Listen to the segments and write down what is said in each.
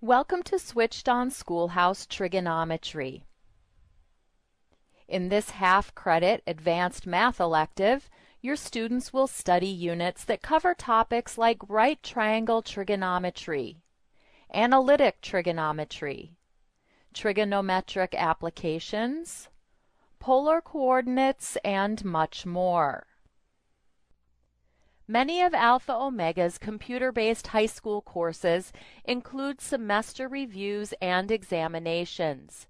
Welcome to Switched On Schoolhouse Trigonometry. In this half-credit advanced math elective, your students will study units that cover topics like right triangle trigonometry, analytic trigonometry, trigonometric applications, polar coordinates, and much more. Many of Alpha Omega's computer-based high school courses include semester reviews and examinations.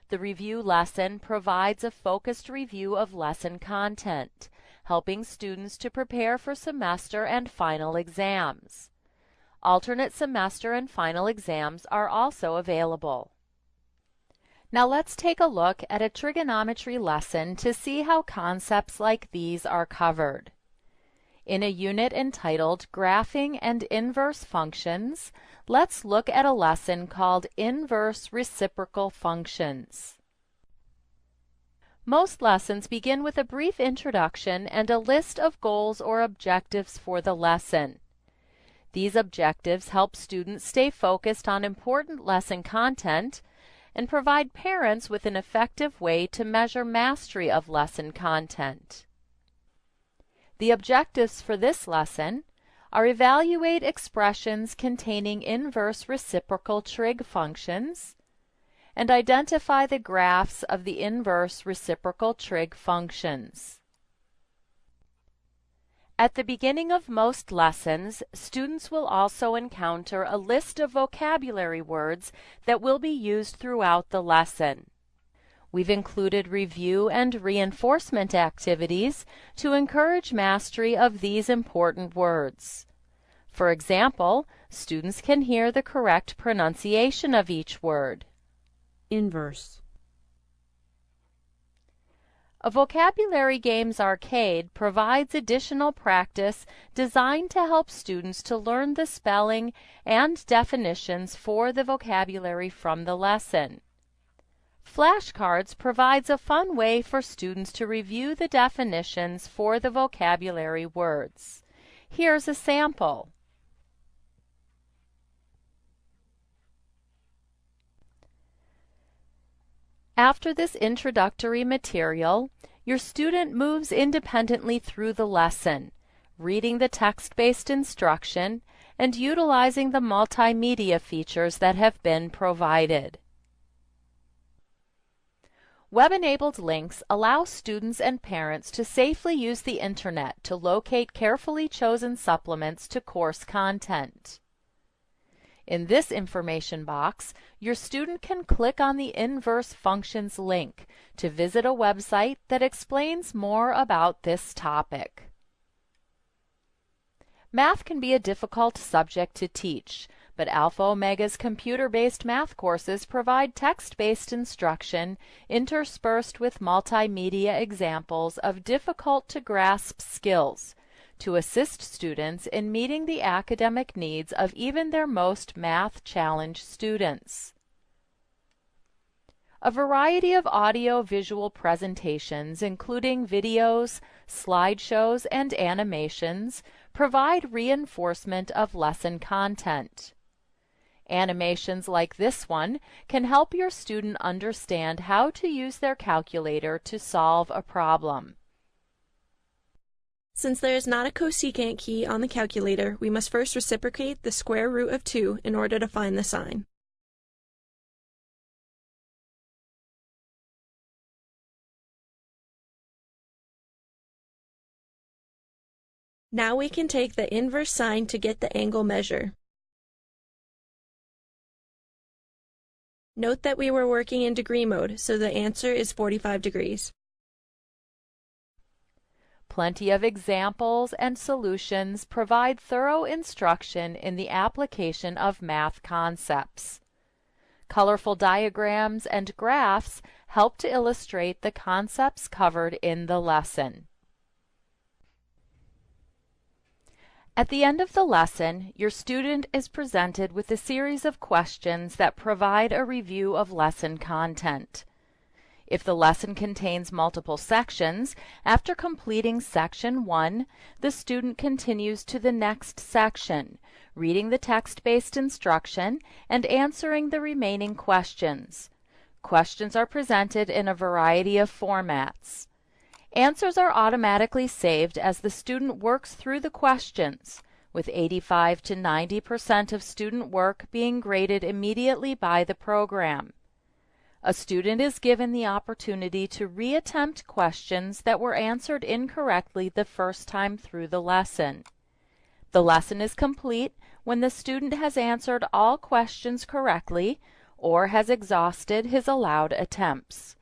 The review lesson provides a focused review of lesson content, helping students to prepare for semester and final exams. Alternate semester and final exams are also available. Now let's take a look at a trigonometry lesson to see how concepts like these are covered. In a unit entitled Graphing and Inverse Functions, let's look at a lesson called Inverse Reciprocal Functions. Most lessons begin with a brief introduction and a list of goals or objectives for the lesson. These objectives help students stay focused on important lesson content and provide parents with an effective way to measure mastery of lesson content. The objectives for this lesson are evaluate expressions containing inverse reciprocal trig functions and identify the graphs of the inverse reciprocal trig functions. At the beginning of most lessons, students will also encounter a list of vocabulary words that will be used throughout the lesson. We've included review and reinforcement activities to encourage mastery of these important words. For example, students can hear the correct pronunciation of each word. Inverse. A Vocabulary Games arcade provides additional practice designed to help students to learn the spelling and definitions for the vocabulary from the lesson. Flashcards provides a fun way for students to review the definitions for the vocabulary words. Here's a sample. After this introductory material, your student moves independently through the lesson, reading the text-based instruction and utilizing the multimedia features that have been provided. Web-enabled links allow students and parents to safely use the Internet to locate carefully chosen supplements to course content. In this information box, your student can click on the Inverse Functions link to visit a website that explains more about this topic. Math can be a difficult subject to teach, but Alpha Omega's computer-based math courses provide text-based instruction interspersed with multimedia examples of difficult-to-grasp skills to assist students in meeting the academic needs of even their most math-challenged students. A variety of audio-visual presentations, including videos, slideshows, and animations, provide reinforcement of lesson content. Animations like this one can help your student understand how to use their calculator to solve a problem. Since there is not a cosecant key on the calculator, we must first reciprocate the square root of 2 in order to find the sign. Now we can take the inverse sign to get the angle measure. Note that we were working in degree mode, so the answer is 45 degrees. Plenty of examples and solutions provide thorough instruction in the application of math concepts. Colorful diagrams and graphs help to illustrate the concepts covered in the lesson. At the end of the lesson, your student is presented with a series of questions that provide a review of lesson content. If the lesson contains multiple sections, after completing section 1, the student continues to the next section, reading the text-based instruction and answering the remaining questions. Questions are presented in a variety of formats. Answers are automatically saved as the student works through the questions, with 85 to 90% of student work being graded immediately by the program. A student is given the opportunity to reattempt questions that were answered incorrectly the first time through the lesson. The lesson is complete when the student has answered all questions correctly or has exhausted his allowed attempts.